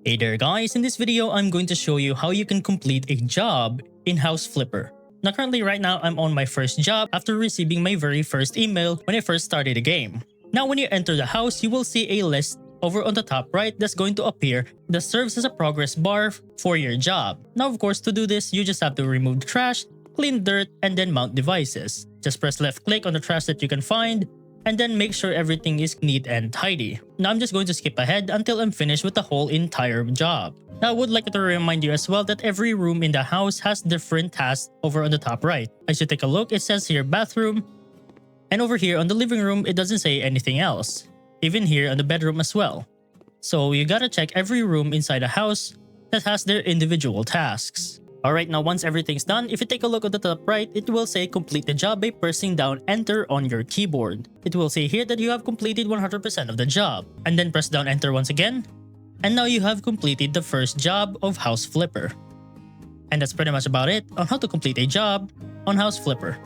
Hey there guys, in this video I'm going to show you how you can complete a job in House Flipper. Now currently right now I'm on my first job after receiving my very first email when I first started the game. Now when you enter the house, you will see a list over on the top right that's going to appear that serves as a progress bar for your job. Now of course to do this, you just have to remove the trash, clean dirt, and then mount devices. Just press left click on the trash that you can find and then make sure everything is neat and tidy. Now I'm just going to skip ahead until I'm finished with the whole entire job. Now I would like to remind you as well that every room in the house has different tasks over on the top right. As you take a look, it says here bathroom, and over here on the living room it doesn't say anything else. Even here on the bedroom as well. So you gotta check every room inside the house that has their individual tasks. Alright, now once everything's done, if you take a look at the top right, it will say complete the job by pressing down enter on your keyboard. It will say here that you have completed 100% of the job. And then press down enter once again. And now you have completed the first job of House Flipper. And that's pretty much about it on how to complete a job on House Flipper.